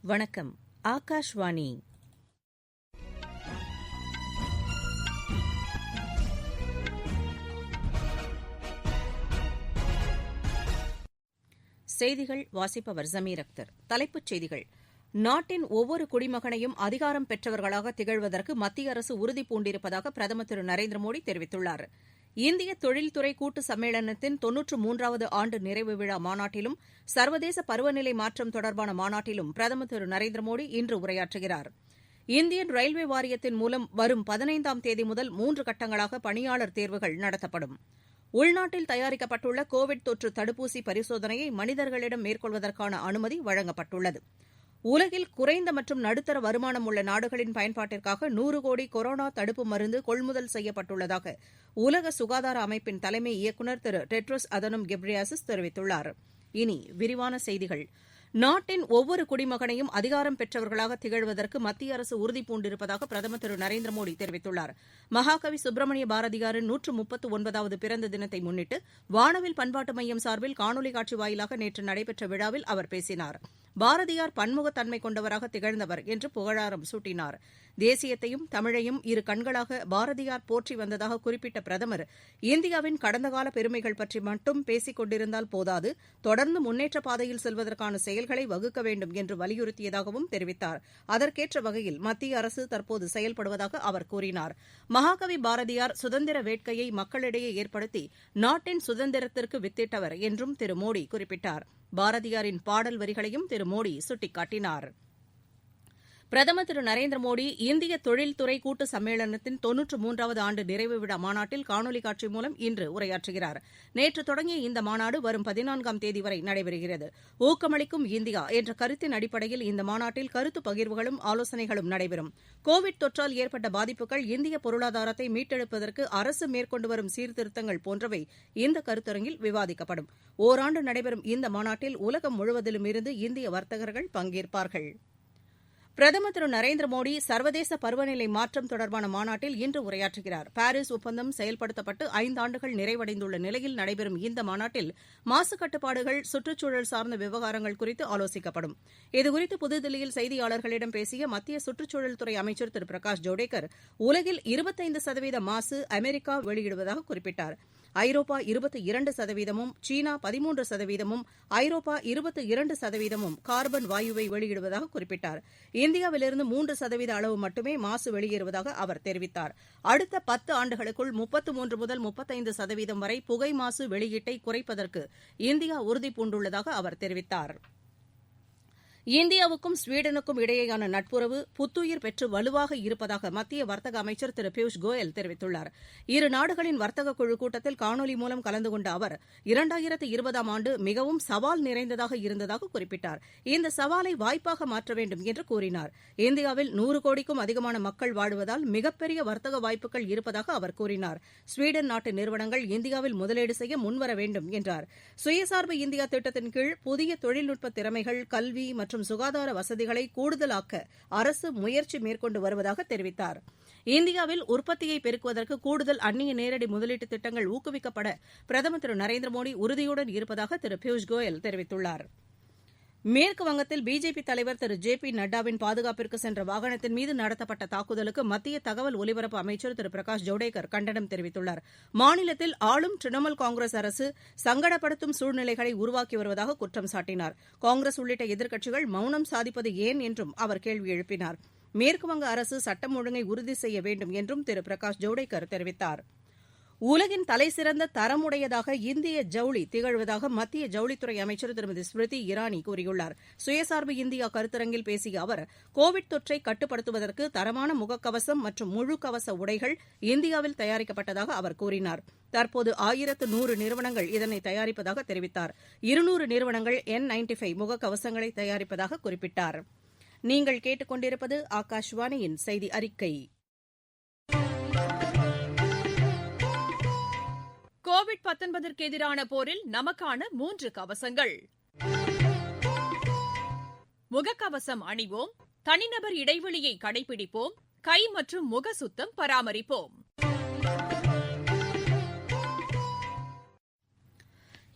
வணக்கம். ஆகாஷ்வாணி. செய்திகள் வாசிப்பவர் ஜமீர் அக்தர். தலைப்புச் செய்திகள். நாட்டின் ஒவ்வொரு குடிமகனையும் அதிகாரம் பெற்றவர்களாக திகழ்வதற்கு மத்திய அரசு உறுதிபூண்டிருப்பதாக பிரதமர் திரு நரேந்திர மோடி தெரிவித்துள்ளார். இந்திய தொழில்துறை கூட்டு சம்மேளனத்தின் 93வது ஆண்டு நிறைவு விழா மாநாட்டிலும் சர்வதேச பருவநிலை மாற்றம் தொடர்பான மாநாட்டிலும் பிரதமர் திரு நரேந்திர மோடி இன்று உரையாற்றுகிறார். இந்தியன் ரயில்வே வாரியத்தின் மூலம் வரும் 15ஆம் தேதி முதல் 3 கட்டங்களாக பணியாளர் தேர்வுகள் நடத்தப்படும். உள்நாட்டில் தயாரிக்கப்பட்டுள்ள கோவிட் தொற்று தடுப்பூசி பரிசோதனையை மனிதர்களிடம் மேற்கொள்வதற்கான அனுமதி வழங்கப்பட்டுள்ளது. உலகில் குறைந்த மற்றும் நடுத்தர வருமானம் உள்ள நாடுகளின் பயன்பாட்டிற்காக 100 கோடி கொரோனா தடுப்பு மருந்து கொள்முதல் செய்யப்பட்டுள்ளதாக உலக சுகாதார அமைப்பின் தலைமை இயக்குநர் திரு டெட்ரோஸ் அதனோம் கெப்ரியாசிஸ் தெரிவித்துள்ளார். இனி விரிவான செய்திகள். நாட்டின் ஒவ்வொரு குடிமகனையும் அதிகாரம் பெற்றவர்களாக திகழ்வதற்கு மத்திய அரசு உறுதிபூண்டிருப்பதாக பிரதமர் திரு நரேந்திர மோடி தெரிவித்துள்ளார். மகாகவி சுப்பிரமணிய பாரதியாரின் 139வது பிறந்த தினத்தை முன்னிட்டு வானவில் பண்பாட்டு மையம் சார்பில் காணொலி காட்சி வாயிலாக நேற்று நடைபெற்ற விழாவில் அவர் பேசினார். பாரதியார் பன்முகத்தன்மை கொண்டவராக திகழ்ந்தவர் என்று புகழாரம் சூட்டினார். தேசியத்தையும் தமிழையும் இரு கண்களாக பாரதியார் போற்றி வந்ததாக குறிப்பிட்ட பிரதமர், இந்தியாவின் கடந்தகால பெருமைகள் பற்றி மட்டும் பேசிக் கொண்டிருந்தால் போதாது, தொடர்ந்து முன்னேற்ற பாதையில் செல்வதற்கான செயல்களை வகுக்க வேண்டும் என்று வலியுறுத்தியதாகவும் தெரிவித்தார். அதற்கேற்ற வகையில் மத்திய அரசு தற்போது செயல்படுவதாக அவர் கூறினார். மகாகவி பாரதியார் சுதந்திர வேட்கையை மக்களிடையே ஏற்படுத்தி நாட்டின் சுதந்திரத்திற்கு வித்திட்டவர் என்றும் திரு மோடி குறிப்பிட்டார். பாரதியாரின் பாடல் வரிகளையும் திரு மோடி சுட்டிக்காட்டினார். பிரதமர் திரு நரேந்திர மோடி இந்திய தொழில்துறை கூட்டு சம்மேளனத்தின் 93வது ஆண்டு நிறைவு விழா மாநாட்டில் காணொலி காட்சி மூலம் இன்று உரையாற்றுகிறார். நேற்று தொடங்கிய இந்த மாநாடு வரும் 14ஆம் தேதி வரை நடைபெறுகிறது. ஊக்கமளிக்கும் இந்தியா என்ற கருத்தின் அடிப்படையில் இந்த மாநாட்டில் கருத்து பகிர்வுகளும் ஆலோசனைகளும் நடைபெறும். கோவிட் தொற்றால் ஏற்பட்ட பாதிப்புகள், இந்திய பொருளாதாரத்தை மீட்டெடுப்பதற்கு அரசு மேற்கொண்டு வரும் சீர்திருத்தங்கள் போன்றவை இந்த கருத்தரங்கில் விவாதிக்கப்படும். ஓராண்டு நடைபெறும் இந்த மாநாட்டில் உலகம் முழுவதிலுமிருந்து இந்திய வர்த்தகர்கள் பங்கேற்பார்கள். பிரதமர் திரு நரேந்திர மோடி சர்வதேச பருவநிலை மாற்றம் தொடர்பான மாநாட்டில் இன்று உரையாற்றுகிறார். பாரீஸ் ஒப்பந்தம் செயல்படுத்தப்பட்டு 5 ஆண்டுகள் நிறைவடைந்துள்ள நிலையில் நடைபெறும் இந்த மாநாட்டில் மாசு கட்டுப்பாடுகள், சுற்றுச்சூழல் சார்ந்த விவகாரங்கள் குறித்து ஆலோசிக்கப்படும். இதுகுறித்து புதுதில்லியில் செய்தியாளர்களிடம் பேசிய மத்திய சுற்றுச்சூழல் துறை அமைச்சர் திரு பிரகாஷ் ஜவ்டேகர், உலகில் 25% மாசு அமெரிக்கா வெளியிடுவதாக குறிப்பிட்டார். ஐரோப்பா 22%, சீனா 13%, ஐரோப்பா 22% கார்பன் வாயுவை வெளியிடுவதாக குறிப்பிட்டார். இந்தியாவிலிருந்து 3% அளவு மட்டுமே மாசு வெளியேறுவதாக அவர் தெரிவித்தார். அடுத்த 10 ஆண்டுகளுக்குள் 33 முதல் 35% வரை புகை மாசு வெளியீட்டை குறைப்பதற்கு இந்தியா உறுதிபூண்டுள்ளதாக அவர் தெரிவித்தார். இந்தியாவுக்கும் ஸ்வீடனுக்கும் இடையேயான நட்புறவு புத்துயிர் பெற்று வலுவாக இருப்பதாக மத்திய வர்த்தக அமைச்சர் திரு பியூஷ் கோயல் தெரிவித்துள்ளார். இரு நாடுகளின் வர்த்தக குழு கூட்டத்தில் காணொலி மூலம் கலந்து கொண்ட அவர் 2020ஆம் ஆண்டு மிகவும் சவால் நிறைந்ததாக இருந்ததாக குறிப்பிட்டார். இந்த சவாலை வாய்ப்பாக மாற்ற வேண்டும் என்று கூறினார். இந்தியாவில் 100 கோடிக்கும் அதிகமான மக்கள் வாழுவதால் மிகப்பெரிய வர்த்தக வாய்ப்புகள் இருப்பதாக அவர் கூறினார். ஸ்வீடன் நாட்டு நிறுவனங்கள் இந்தியாவில் முதலீடு செய்ய முன்வர வேண்டும் என்றார். சுயசார்பு இந்தியா திட்டத்தின் கீழ் புதிய தொழில்நுட்ப திறமைகள், கல்வி மற்றும் சுகாதார வசதிகளை கூடுதலாக்க அரசு முயற்சி மேற்கொண்டு வருவதாக தெரிவித்தார். இந்தியாவில் உற்பத்தியை பெருக்குவதற்கு கூடுதல் அந்நிய நேரடி முதலீட்டு திட்டங்கள் ஊக்குவிக்கப்பட பிரதமர் திரு நரேந்திர மோடி உறுதியுடன் இருப்பதாக திரு பியூஷ் கோயல் தெரிவித்துள்ளார். மேற்கு வங்கத்தில் பிஜேபி தலைவர் திரு ஜே பி நட்டாவின் பாதுகாப்பிற்கு சென்ற வாகனத்தின் மீது நடத்தப்பட்ட தாக்குதலுக்கு மத்திய தகவல் ஒலிபரப்பு அமைச்சர் திரு பிரகாஷ் ஜவ்டேகர் கண்டனம் தெரிவித்துள்ளார். மாநிலத்தில் ஆளும் திரிணாமுல் காங்கிரஸ் அரசு சங்கடப்படுத்தும் சூழ்நிலைகளை உருவாக்கி வருவதாக குற்றம் சாட்டினார். காங்கிரஸ் உள்ளிட்ட எதிர்க்கட்சிகள் மௌனம் சாதிப்பது ஏன் என்றும் அவர் கேள்வி எழுப்பினார். மேற்குவங்க அரசு சட்டம் ஒழுங்கை உறுதி செய்ய வேண்டும் என்றும் திரு பிரகாஷ் ஜவ்டேகர் தெரிவித்தார். உலகின் தலைசிறந்த தரமுடையதாக இந்திய ஜவுளி திகழ்வதாக மத்திய ஜவுளித்துறை அமைச்சர் திருமதி ஸ்மிருதி இரானி கூறியுள்ளார். சுயசார்பு இந்தியா கருத்தரங்கில் பேசிய அவர், கோவிட் தொற்றை கட்டுப்படுத்துவதற்கு தரமான முகக்கவசம் மற்றும் முழு கவச உடைகள் இந்தியாவில் தயாரிக்கப்பட்டதாக அவர் கூறினார். தற்போது 1100 நிறுவனங்கள் இதனை தயாரிப்பதாக தெரிவித்தார். 200 நிறுவனங்கள் N95 முகக்கவசங்களை தயாரிப்பதாக குறிப்பிட்டார். நீங்கள் கேட்டுக்கொண்டிருப்பது ஆகாஷ்வாணியின் செய்தி அறிக்கை. கோவிட்-19ற்கு எதிரான போரில் நமக்கான 3 கவசங்கள். முகக்கவசம் அணிவோம், தனிநபர் இடைவெளியை கடைபிடிப்போம், கை மற்றும் முக சுத்தம் பராமரிப்போம்.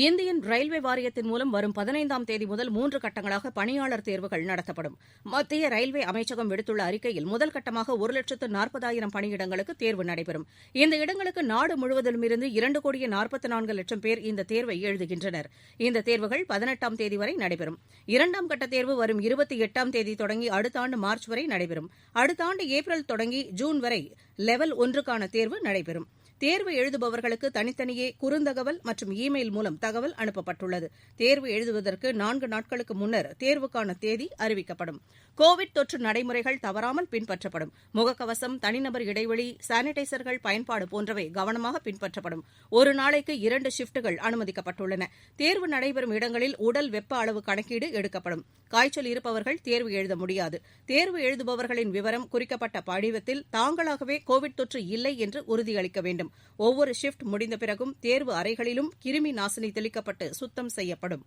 இந்தியன் ரயில்வே வாரியத்தின் மூலம் வரும் 15ஆம் தேதி முதல் 3 கட்டங்களாக பணியாளர் தேர்வுகள் நடத்தப்படும். மத்திய ரயில்வே அமைச்சகம் விடுத்துள்ள அறிக்கையில் முதல் கட்டமாக 1,40,000 பணியிடங்களுக்கு தேர்வு நடைபெறும். இந்த இடங்களுக்கு நாடு முழுவதிலுமிருந்து 2,44,00,000 பேர் இந்த தேர்வை எழுதுகின்றனர். இந்த தேர்வுகள் 18ஆம் தேதி வரை நடைபெறும். 2ஆம் கட்ட தேர்வு வரும் 28ஆம் தேதி தொடங்கி அடுத்த ஆண்டு மார்ச் வரை நடைபெறும். அடுத்த ஆண்டு ஏப்ரல் தொடங்கி ஜூன் வரை லெவல் 1க்கான தேர்வு நடைபெறும். தேர்வு எழுதுபவர்களுக்கு தனித்தனியே குறுந்தகவல் மற்றும் இமெயில் மூலம் தகவல் அனுப்பப்பட்டுள்ளது. தேர்வு எழுதுவதற்கு 4 நாட்களுக்கு முன்னர் தேர்வுக்கான தேதி அறிவிக்கப்படும். கோவிட் தொற்று நடைமுறைகள் தவறாமல் பின்பற்றப்படும். முகக்கவசம், தனிநபர் இடைவெளி, சானிடைசர்கள் பயன்பாடு போன்றவை கவனமாக பின்பற்றப்படும். ஒரு நாளைக்கு 2 ஷிப்டுகள் அனுமதிக்கப்பட்டுள்ளன. தேர்வு நடைபெறும் இடங்களில் உடல் வெப்ப அளவு கணக்கீடு எடுக்கப்படும். காய்ச்சல் இருப்பவர்கள் தேர்வு எழுத முடியாது. தேர்வு எழுதுபவர்களின் விவரம் குறிக்கப்பட்ட படிவத்தில் தாங்களாகவே கோவிட் தொற்று இல்லை என்று உறுதியளிக்க வேண்டும். ஒவ்வொரு ஷிப்ட் முடிந்த பிறகும் தேர்வு அறைகளிலும் கிருமி நாசினி தெளிக்கப்பட்டு சுத்தம் செய்யப்படும்.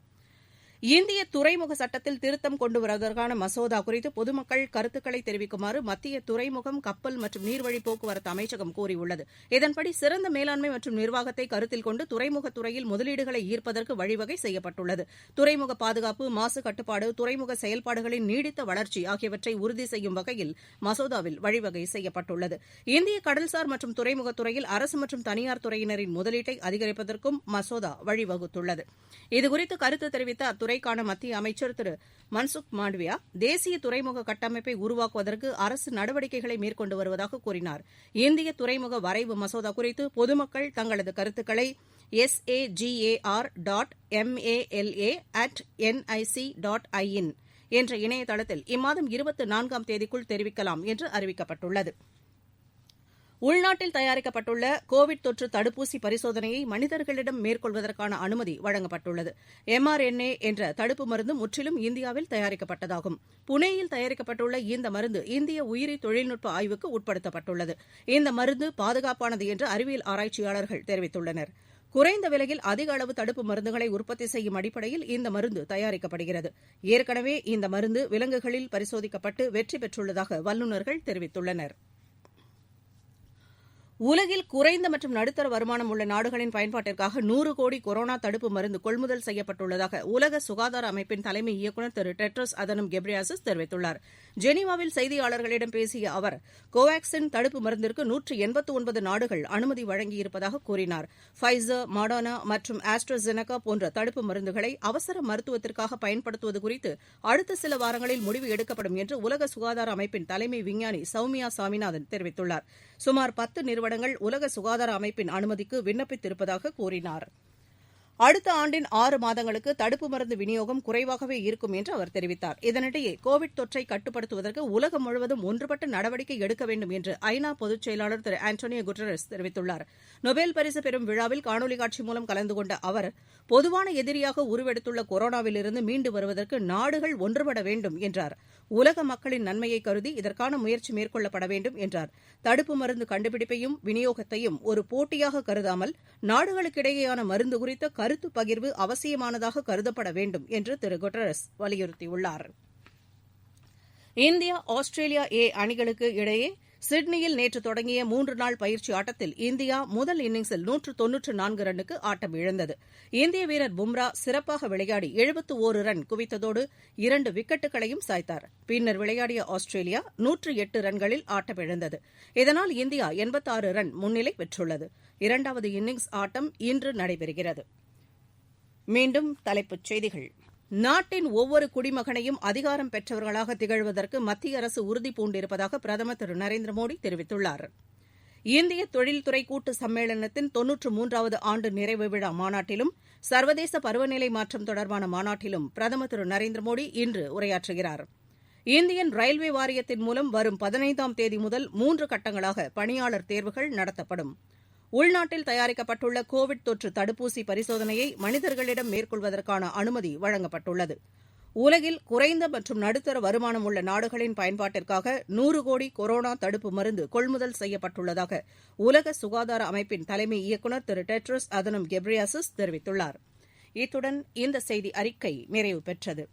இந்திய துறைமுக சட்டத்தில் திருத்தம் கொண்டு வருவதற்கான மசோதா குறித்து பொதுமக்கள் கருத்துக்களை தெரிவிக்குமாறு மத்திய துறைமுகம், கப்பல் மற்றும் நீர்வழி போக்குவரத்து அமைச்சகம் கூறியுள்ளது. இதன்படி சிறந்த மேலாண்மை மற்றும் நிர்வாகத்தை கருத்தில் கொண்டு துறைமுகத் துறையில் முதலீடுகளை ஈர்ப்பதற்கு வழிவகை செய்யப்பட்டுள்ளது. துறைமுக பாதுகாப்பு, மாசு கட்டுப்பாடு, துறைமுக செயல்பாடுகளின் நீடித்த வளர்ச்சி ஆகியவற்றை உறுதி செய்யும் வகையில் மசோதாவில் வழிவகை செய்யப்பட்டுள்ளது. இந்திய கடல்சார் மற்றும் துறைமுகத் துறையில் அரசு மற்றும் தனியார் துறையினரின் முதலீட்டை அதிகரிப்பதற்கும் மசோதா வழிவகுத்துள்ளது. இதுகுறித்து கருத்து தெரிவித்த துறைக்கான மத்திய அமைச்சர் திரு மன்சுக் மாண்டவியா, தேசிய துறைமுக கட்டமைப்பை உருவாக்குவதற்கு அரசு நடவடிக்கைகளை மேற்கொண்டு வருவதாக கூறினார். இந்திய துறைமுக வரைவு மசோதா குறித்து பொதுமக்கள் தங்களது கருத்துக்களை sagar.mala@nic.in என்ற இணையதளத்தில் இம்மாதம் 24ஆம் தேதிக்குள் தெரிவிக்கலாம் என்று அறிவிக்கப்பட்டுள்ளது. உள்நாட்டில் தயாரிக்கப்பட்டுள்ள கோவிட் தொற்று தடுப்பூசி பரிசோதனையை மனிதர்களிடம் மேற்கொள்வதற்கான அனுமதி வழங்கப்பட்டுள்ளது. mRNA என்ற தடுப்பு மருந்து முற்றிலும் இந்தியாவில் தயாரிக்கப்பட்டதாகும். புனேயில் தயாரிக்கப்பட்டுள்ள இந்த மருந்து இந்திய உயிரி தொழில்நுட்ப ஆய்வுக்கு உட்படுத்தப்பட்டுள்ளது. இந்த மருந்து பாதுகாப்பானது என்று அறிவியல் ஆராய்ச்சியாளர்கள் தெரிவித்துள்ளனர். குறைந்த விலையில் அதிக அளவு தடுப்பு மருந்துகளை உற்பத்தி செய்யும் அடிப்படையில் இந்த மருந்து தயாரிக்கப்படுகிறது. ஏற்கனவே இந்த மருந்து விலங்குகளில் பரிசோதிக்கப்பட்டு வெற்றி பெற்றுள்ளதாக வல்லுநர்கள் தெரிவித்துள்ளனா். உலகில் குறைந்த மற்றும் நடுத்தர வருமானம் உள்ள நாடுகளின் பயன்பாட்டிற்காக 100 கோடி கொரோனா தடுப்பு மருந்து கொள்முதல் செய்யப்பட்டுள்ளதாக உலக சுகாதார அமைப்பின் தலைமை இயக்குநர் திரு டெட்ரோஸ் அதனம் கெப்ரியாசிஸ் தெரிவித்துள்ளார். ஜெனீவாவில் செய்தியாளர்களிடம் பேசிய அவர், கோவாக்சின் தடுப்பு மருந்திற்கு 189 நாடுகள் அனுமதி வழங்கியிருப்பதாக கூறினார். ஃபைசர், மாடர்னா மற்றும் ஆஸ்ட்ராஜெனகா போன்ற தடுப்பு மருந்துகளை அவசர மருத்துவத்திற்காக பயன்படுத்துவது குறித்து அடுத்த சில வாரங்களில் முடிவு எடுக்கப்படும் என்று உலக சுகாதார அமைப்பின் தலைமை விஞ்ஞானி சௌமியா சாமிநாதன் தெரிவித்துள்ளார். சுமார் 10 நிறுவனங்கள் உலக சுகாதார அமைப்பின் அனுமதிக்கு விண்ணப்பித்திருப்பதாக கூறினார். அடுத்த ஆண்டின் 6 மாதங்களுக்கு தடுப்பு மருந்து விநியோகம் குறைவாகவே இருக்கும் என்று அவர் தெரிவித்தார். இதனிடையே கோவிட் தொற்றை கட்டுப்படுத்துவதற்கு உலகம் முழுவதும் ஒன்றுபட்ட நடவடிக்கை எடுக்க வேண்டும் என்று ஐநா பொதுச் செயலாளர் திரு ஆண்டோனியோ குட்டரஸ் தெரிவித்துள்ளார். நொபேல் பரிசு பெறும் விழாவில் காணொலி காட்சி மூலம் கலந்து கொண்ட அவர், பொதுவான எதிரியாக உருவெடுத்துள்ள கொரோனாவிலிருந்து மீண்டு வருவதற்கு நாடுகள் ஒன்றுபட வேண்டும் என்றார். உலக மக்களின் நன்மையை கருதி இதற்கான முயற்சி மேற்கொள்ளப்பட வேண்டும் என்றார். தடுப்பு மருந்து கண்டுபிடிப்பையும் விநியோகத்தையும் ஒரு போட்டியாக கருதாமல் நாடுகளுக்கிடையேயான மருந்து குறித்த கருத்து பகிர்வு அவசியமானதாக கருதப்பட வேண்டும் என்று திரு குட்டரஸ் வலியுறுத்தியுள்ளார். இந்தியா, ஆஸ்திரேலியா அணிகளுக்கு இடையே சிட்னியில் நேற்று தொடங்கிய 3 நாள் பயிற்சி ஆட்டத்தில் இந்தியா முதல் இன்னிங்ஸில் 194 ரன்னுக்கு ஆட்டம் இழந்தது. இந்திய வீரர் பும்ரா சிறப்பாக விளையாடி 71 ரன் குவித்ததோடு 2 விக்கெட்டுகளையும் சாய்த்தார். பின்னர் விளையாடிய ஆஸ்திரேலியா 108 ரன்களில் ஆட்டமிழந்தது. இதனால் இந்தியா 86 ரன் முன்னிலை பெற்றுள்ளது. 2வது இன்னிங்ஸ் ஆட்டம் இன்று நடைபெறுகிறது. மீண்டும் தலைப்புச் செய்திகள். நாட்டின் ஒவ்வொரு குடிமகனையும் அதிகாரம் பெற்றவர்களாக திகழ்வதற்கு மத்திய அரசு உறுதி பூண்டிருப்பதாக பிரதமர் திரு நரேந்திர மோடி தெரிவித்துள்ளார். இந்திய தொழில்துறை கூட்டு சம்மேளனத்தின் 93வது ஆண்டு நிறைவு விழா மாநாட்டிலும் சர்வதேச பருவநிலை மாற்றம் தொடர்பான மாநாட்டிலும் பிரதமர் திரு நரேந்திர மோடி இன்று உரையாற்றுகிறார். இந்தியன் ரயில்வே வாரியத்தின் மூலம் வரும் 15ஆம் தேதி முதல் 3 கட்டங்களாக பணியாளர் தேர்வுகள் நடத்தப்படும். உள்நாட்டில் தயாரிக்கப்பட்டுள்ள கோவிட் தொற்று தடுப்பூசி பரிசோதனையை மனிதர்களிடம் மேற்கொள்வதற்கான அனுமதி வழங்கப்பட்டுள்ளது. உலகில் குறைந்த மற்றும் நடுத்தர வருமானம் உள்ள நாடுகளின் பயன்பாட்டிற்காக 100 கோடி கொரோனா தடுப்பு மருந்து கொள்முதல் செய்யப்பட்டுள்ளதாக உலக சுகாதார அமைப்பின் தலைமை இயக்குநர் திரு டெட்ரோஸ் அதனம் கெப்ரியாசிஸ் தெரிவித்துள்ளார். இத்துடன் இந்த செய்தி அறிக்கை நிறைவு பெற்றது.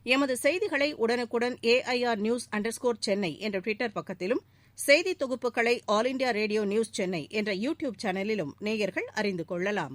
எமது செய்திகளை உடனுக்குடன் AIR News_சென்னை என்ற ட்விட்டர் பக்கத்திலும், செய்தி தொகுப்புகளை all India radio news Chennai என்ற யூ டியூப் சேனலிலும் நேயர்கள் அறிந்து கொள்ளலாம்.